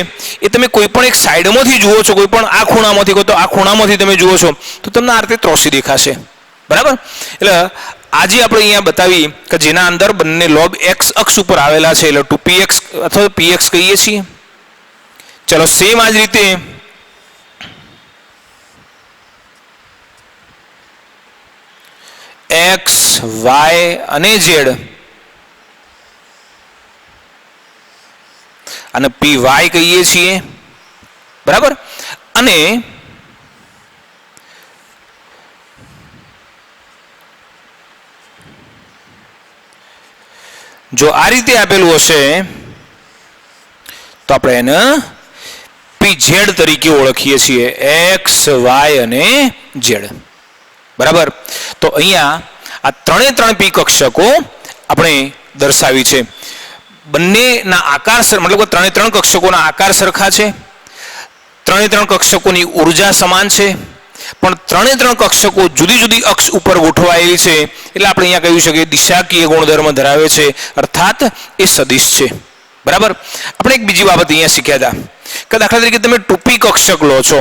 S2: એ તમે કોઈ પણ એક સાઈડમાંથી જુઓ છો, કોઈ પણ આ ખૂણામાંથી કહો તો આ ખૂણામાંથી તમે જુઓ છો તો તમને આ રીતે ત્રોસી દેખાશે, બરાબર. એટલે આજે આપણે અહીંયા બતાવી કે જેના અંદર બંને લોબ X અક્ષ ઉપર આવેલા છે એટલે 2PX અથવા PX કહીએ છીએ. ચલો સેમ આ જ રીતે X, Y અને Z અને PY કહીએ છીએ, બરાબર. અને જો આ રીતે આપેલું હશે તો આપણે એને PZ તરીકે ઓળખીએ છીએ, X, Y અને Z, બરાબર. તો અહીંયા આ 3 P કક્ષકો આપણે દર્શાવી છે. બંનેના આકાર મતલબ કે 3 કક્ષકોના આકાર સરખા છે, 3 કક્ષકોની ઉર્જા સમાન છે, પણ 3 કક્ષકો જુદી જુદી અક્ષ ઉપર ગોઠવાયેલી છે એટલે આપણે અહીંયા કહી શકીએ દિશાકીય ગુણધર્મ ધરાવે છે, અર્થાત એ સદિશ છે, બરાબર. આપણે એક બીજી બાબત અહીંયા શીખ્યા હતા કે દાખલા તરીકે તમે 2P કક્ષક લો છો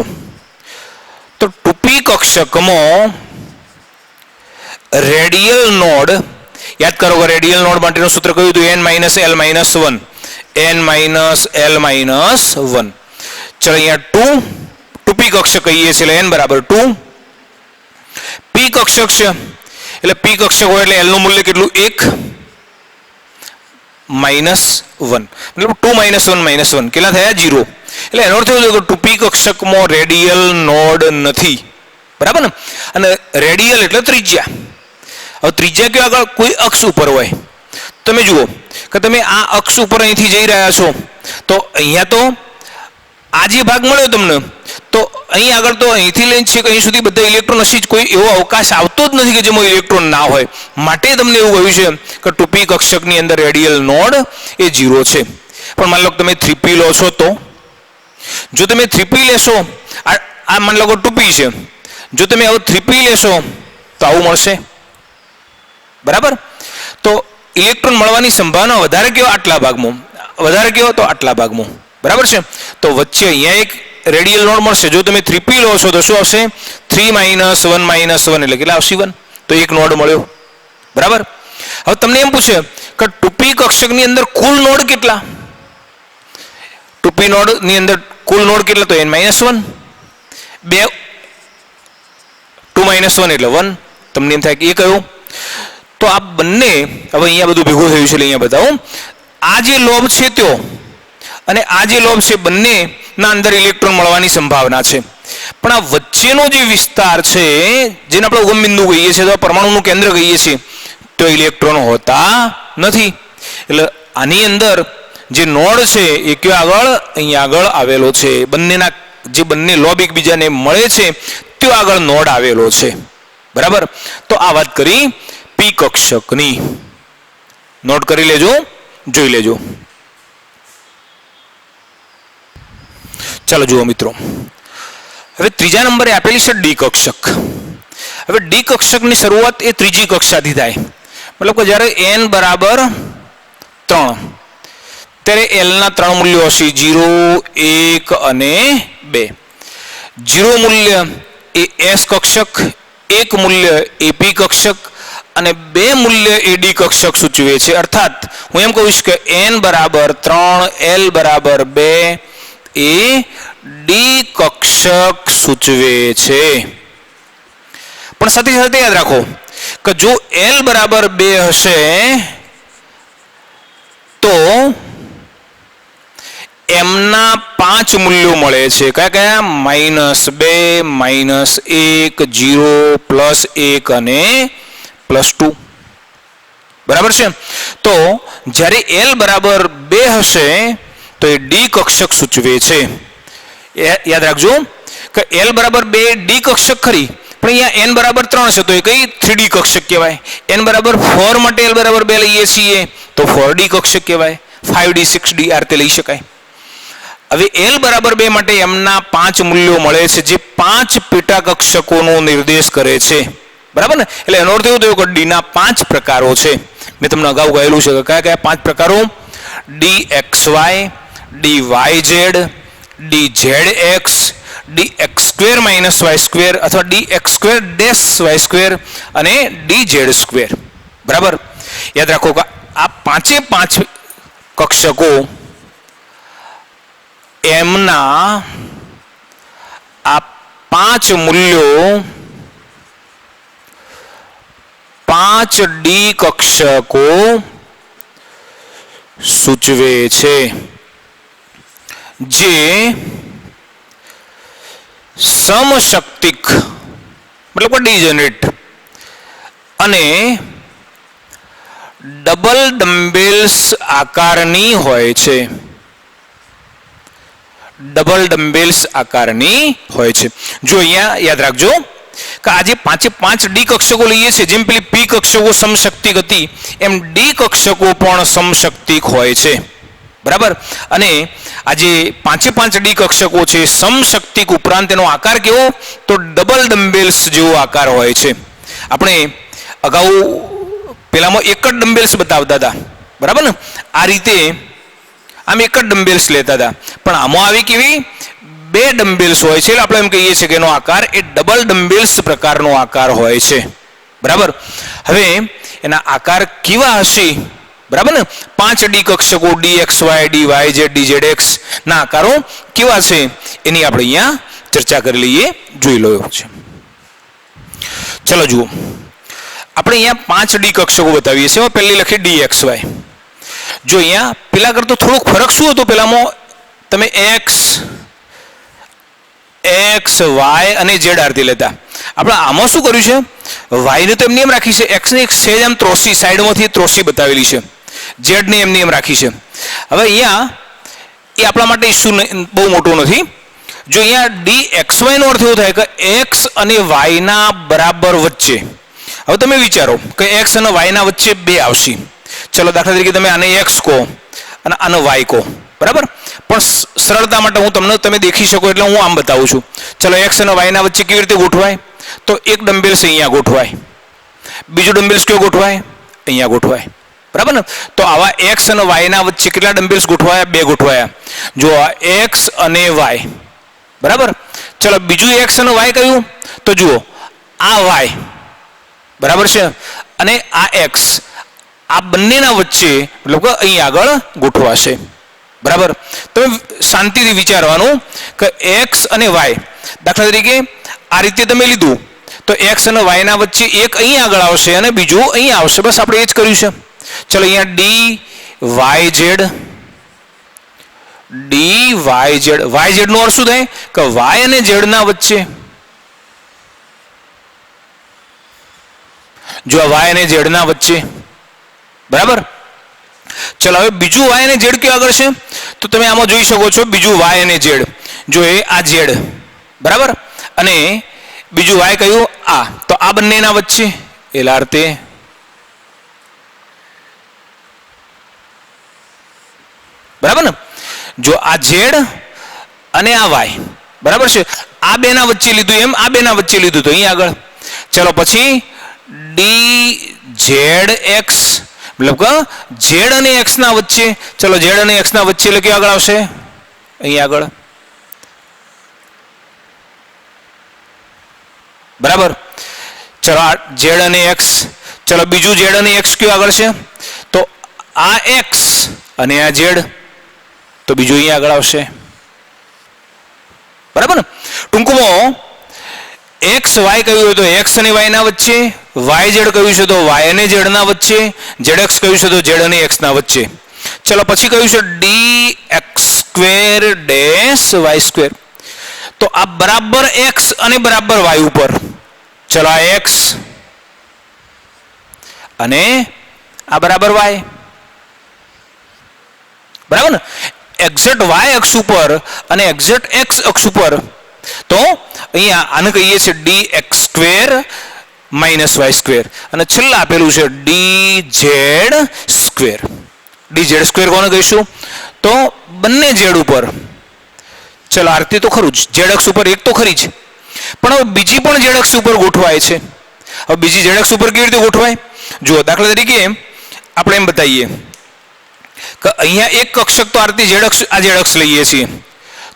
S2: તો 2P કક્ષકમાં રેડિયલ નોડ, યાદ કરો કે રેડિયલ નોડ માટેનું સૂત્ર કયું હતું? n - l - 1, n - l - 1. ચલો અહીંયા 2P કક્ષક કહીએ છીએ એટલે n બરાબર 2. P કક્ષક છે એટલે P કક્ષક હોય એટલે l નું મૂલ્ય કેટલું? 1 - 1, મતલબ 2 - 1 - 1 કેટલા થયા? 0. એટલે એનો અર્થ એવું છે કે 2P કક્ષકમાં રેડિયલ નોડ નથી, બરાબર ને? અને રેડિયલ એટલે ત્રિજ્યા. હવે ત્રિજ્યા કયો? આગળ કોઈ અક્ષ ઉપર હોય. તમે જુઓ કે તમે આ અક્ષ ઉપર અહીંથી જઈ રહ્યા છો તો અહીંયા તો આ જે ભાગ મળ્યો તમને તો અહીં આગળ તો અહીંથી લઈને છેક અહીં સુધી બધા ઇલેક્ટ્રોન હશે જ, કોઈ એવો અવકાશ આવતો જ નથી કે જેમાં ઇલેક્ટ્રોન ના હોય. માટે તમને એવું કહ્યું છે કે 2P કક્ષકની અંદર રેડિયલ નોડ એ 0 છે. પણ માની લો તમે 3P લો છો તો જો તમે 3P લેશો, આ માની લો 2P છે, જો તમે હવે 3P લેશો તો આવું મળશે, બરાબર. તો ઇલેક્ટ્રોન મળવાની સંભાવના વધારે કયો? આટલા ભાગમાં. વધારે કયો? તો આટલા ભાગમાં, બરાબર છે. તો વચ્ચે અહીંયા એક રેડિયલ નોડ મળશે. જો તમે 3P લો છો તો શું આવશે? 3 - 1 - 1 એટલે કેટલા આવશે? 1. તો એક નોડ મળ્યો, બરાબર. હવે તમને એમ પૂછે કે 2P કક્ષકની અંદર કુલ નોડ કેટલા? 2P નોડ ની અંદર કુલ નોડ કેટલા? તો n - 1. 2 - 1 એટલે 1. તમને એમ થાય કે એ કયું? તો આ બંને, હવે અહીંયા બધું ભેગું થયું છે એટલે અહીંયા બતાવું. આ જે લોબ છે ત્યો અને આ જે લોબ છે બંનેના અંદર ઇલેક્ટ્રોન મળવાની સંભાવના છે. પણ આ વચ્ચેનો જે વિસ્તાર છે જેને આપણે ઉગમ બિંદુ કહીએ છીએ અથવા પરમાણુનું કેન્દ્ર કહીએ છીએ તો ઇલેક્ટ્રોન હોતા નથી. એટલે આની અંદર જે નોડ છે એ કયો આગળ અહીંયા આગળ આવેલો છે. બંનેના જે બંને લોબ એકબીજાને મળે છે त्यो આગળ નોડ આવેલો છે. બરાબર. તો આ વાત કરી પી કક્ષકની. નોટ કરી લેજો, જોઈ લેજો. ચાલો જુઓ મિત્રો, હવે ત્રીજા નંબરે આપેલી છે ડી કક્ષક. હવે ડી કક્ષકની શરૂઆત એ ત્રીજી કક્ષાથી થાય. મતલબ કે જ્યારે n બરાબર 3 ત્યારે l ના 3 મૂલ્યો હશે 0, 1 અને 2. 0 મૂલ્ય એ s કક્ષક, 1 મૂલ્ય એ p કક્ષક અને 2 મૂલ્ય એ ડી કક્ષક સૂચવે છે. અર્થાત હું એમ કહીશ કે n બરાબર 3, l બરાબર 2 એ ડી કક્ષક સૂચવે છે. પણ સાથે સાથે યાદ રાખો કે જો l બરાબર 2 હશે તો m ના 5 મૂલ્યો મળે છે. કયા કયા? -2, -1, 0, +1 અને +2. બરાબર છે. તો જ્યારે l બરાબર 2 હશે તો એ ડી કક્ષક સૂચવે છે. યાદ રાખજો કે l બરાબર 2 ડી કક્ષક ખરી, પણ અહીંયા n બરાબર 3 છે તો એ કઈ 3D કક્ષક કહેવાય. n બરાબર 4 માટે l બરાબર 2 લઈએ છીએ તો 4D કક્ષક કહેવાય. 5D 6D આ રીતે લઈ શકાય. હવે l બરાબર 2 માટે m ના 5 મૂલ્યો મળે છે જે 5 પેટા કક્ષકોનો નિર્દેશ કરે છે. બરાબર ને? એટલે એનો અર્થ એવો થયો કે ડી ના 5 પ્રકારો છે. મેં તમને અગાઉ કહેલું છે કે કયા કયા 5 પ્રકારો? dxy, dyz, dzx, dx² - y² અથવા dx² - y² અને dz². બરાબર. યાદ રાખો કે આ 5 કક્ષકો એમના આ 5 મૂલ્યો 5D કક્ષકો સૂચવે છે જે સમશક્તિક મતલબ કે ડીજનરેટ અને ડબલ ડમ્બેલ્સ આકારની હોય છે. ડબલ ડમ્બેલ્સ આકારની હોય છે. જો અહીંયા યાદ રાખજો કે આજે 5 ડી કક્ષકો લઈએ છીએ, જેમ પેલી પી કક્ષકો સમશક્તિક હતી એમ ડી કક્ષકો પણ સમશક્તિક હોય છે. બરાબર. અને આજે 5 ડી કક્ષકો છે સમશક્તિક ઉપરાંત એનો આકાર કેવો? તો ડબલ ડમ્બેલ્સ જેવો આકાર હોય છે. આપણે અગાઉ પેલામાં એક જ ડમ્બેલ્સ બતાવતા હતા. બરાબર ને? આ રીતે આમ એક જ ડમ્બેલ્સ લેતા હતા, પણ આમાં આવી કેવી 2 ડમ્બેલ્સ હોય છે. એટલે આપણે એમ કહીએ છીએ કે એનો આકાર એ ડબલ ડમ્બેલ્સ પ્રકારનો આકાર હોય છે. બરાબર. હવે એના આકાર કેવા હશે? બરાબર ને? 5 ડી કક્ષકો dxy, dyz, dzx ના આકારો કેવા છે એની આપણે અહીંયા ચર્ચા કરી લઈએ, જોઈ લો છે. ચલો જુઓ, આપણે અહીંયા 5 ડી કક્ષકો બતાવીએ છીએ. પહેલી લખી dxy. જો અહીંયા પેલા કરતો થોડોક ફરક શું હતો? પેલામાં તમે x, y અને z આરતી લેતા. આપણે આમાં શું કર્યું છે? y ને તો એમની એમ રાખી છે, x ને એક સહેજ આમ ત્રોસી સાઈડમાંથી ત્રોસી બતાવેલી છે, z ને એમની એમ રાખી છે. હવે અહીંયા એ આપણા માટે ઇસ્યુ બહુ મોટો નથી. જો અહીંયા dxy નો અર્થ એવો થાય કે x અને y ના બરાબર વચ્ચે. હવે તમે વિચારો કે x અને y ના વચ્ચે 2 આવશે. ચલો દાખલા તરીકે તમે આને x કહો અને આને y કહો. બરાબર. પણ સરળતા માટે હું તમને તમે દેખી શકો એટલે હું આમ બતાવું છું. ચલો x અને y ના વચ્ચે કેવી રીતે ગોઠવાય? તો એક ડમ્બેલ્સ અહીંયા ગોઠવાય, બીજો ડમ્બેલ્સ કયો ગોઠવાય? અહીંયા ગોઠવાય. બરાબર ને? તો આવા x અને y ના વચ્ચે કેટલા ડમ્બેલ્સ ગોઠવાયા? 2 ગોઠવાયા. જો આ x અને y. બરાબર. ચલો બીજું x અને y કયું? તો જુઓ આ y. બરાબર છે. અને આ x. આ બંનેના વચ્ચે મતલબ કે અહીં આગળ ગોઠવાશે. બરાબર. તમે શાંતિથી વિચારવાનું કે x અને y દાખલા તરીકે આ રીતે તમે લીધું તો x અને y ના વચ્ચે એક અહીં આગળ આવશે અને બીજું અહીં આવશે. બસ આપણે એ જ કર્યું છે. ચલો અહીંયા dyz D Y Z. Y Z નો અર્થ શું થાય કે વાય અને ઝેડ ના વચ્ચે. જો આ વાય અને ઝેડ ના વચ્ચે, બરાબર. ચલો હવે બીજું વાય અને ઝેડ કયું આગળ છે તો તમે આમાં જોઈ શકો છો બીજું વાય અને ઝેડ. જો એ આ ઝેડ, બરાબર, અને બીજું વાય કયું આ, તો આ બંનેના વચ્ચે એલાર્તે. બરાબર ને. જો આ ઝેડ અને આ વાય, બરાબર છે, આ બેના વચ્ચે લીધું એમ આ બેના વચ્ચે લીધું તો અહીં આગળ. ચલો પછી ડી ઝેડ એક્સ, મતલબ કે ઝેડ અને એક્સ ના વચ્ચે. ચલો ઝેડ અને એક્સ ના વચ્ચે એટલે કયું આગળ આવશે અહીં આગળ, બરાબર. ચલો આ ઝેડ અને એક્સ. ચલો બીજું ઝેડ અને એક્સ કયું આગળ છે તો આ એક્સ અને આ ઝેડ, તો બીજું અહીં આગળ આવશે, બરાબર ને. ટૂંકમાં એક્સ વાય કહ્યું હોય તો એક્સ અને વાય ના વચ્ચે, વાય ઝેડ કહ્યું છે તો વાય અને ઝેડ ના વચ્ચે, ઝેડ એક્સ કહ્યું છે તો ઝેડ અને એક્સ ના વચ્ચે. ચલો પછી કહ્યું છે d x square dash y square, તો આ બરાબર એક્સ અને બરાબર વાય ઉપર. ચલો આ એક્સ અને આ બરાબર વાય, બરાબર ને. એક્ઝેક્ટ વાય અક્ષ ઉપર અને એક્ઝેક્ટ એક્સ અક્ષ ઉપર, તો અહીંયા આને કહીએ છીએ d x square minus y square, અને છેલ્લા આપેલું છે d z square. D z square કોને કહીશું તો બંને ઝેડ ઉપર. ચલો આરતી તો ખરું જ, ઝેડ અક્ષ ઉપર એક તો ખરી જ, પણ હવે બીજી પણ ઝેડ અક્ષ ઉપર ગોઠવાય છે. હવે બીજી ઝેડ અક્ષ ઉપર કેવી રીતે ગોઠવાય? જુઓ, દાખલા તરીકે આપણે એમ બતાવીએ કે અહીંયા એક કક્ષક તો આરતી ઝેડ અક્ષ, આ ઝેડ અક્ષ લઈએ છીએ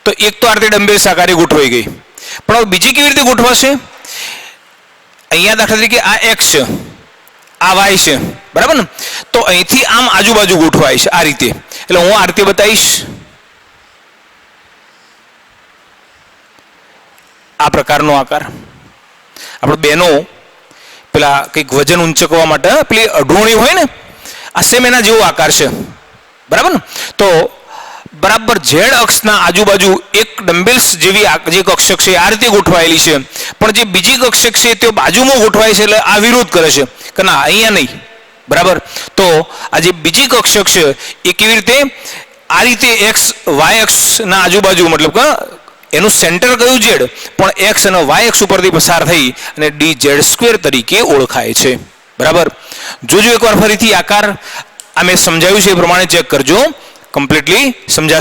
S2: તો એક તો આરતી ડંબેલ સાકારી ગોઠવાઈ ગઈ, પણ હવે બીજી કેવી રીતે ગોઠવાશે? અહીંયા દાખલા તરીકે આ એક્સ છે, આ વાય છે, બરાબર ને, તો અહીંથી આમ આજુબાજુ ગોઠવાય છે આ રીતે. એટલે હું આરતી બતાવીશ આ પ્રકારનો આકાર. આપણે બેનો પેલા કંઈક વજન ઊંચકવા માટે પેલી અઢોણી હોય ને, આ સેમ એના જેવો આકાર છે, બરાબર ને. તો બરાબર ઝેડ અક્ષના આજુબાજુ એક ડમ્બેલ્સ જેવી જે કક્ષક છે આ રીતે ગોઠવાયેલી છે, પણ જે બીજી કક્ષક છે તે બાજુમાં ગોઠવાય છે, એટલે આ વિરોધ કરે છે કે ના અહીંયા નહીં, બરાબર. તો આ જે બીજી કક્ષક છે એ કેવી રીતે આ રીતે એક્સ વાય અક્ષના આજુબાજુ, મતલબ કે એનું સેન્ટર કયું ઝેડ, પણ એક્સ અને વાય અક્ષ ઉપરથી પસાર થઈ અને ડી ઝેડ સ્ક્વેર તરીકે ઓળખાય છે, બરાબર. જોજો એકવાર ફરીથી આકાર આ મેં સમજાવ્યું છે એ પ્રમાણે ચેક કરજો, કમ્પ્લીટલી સમજાશે.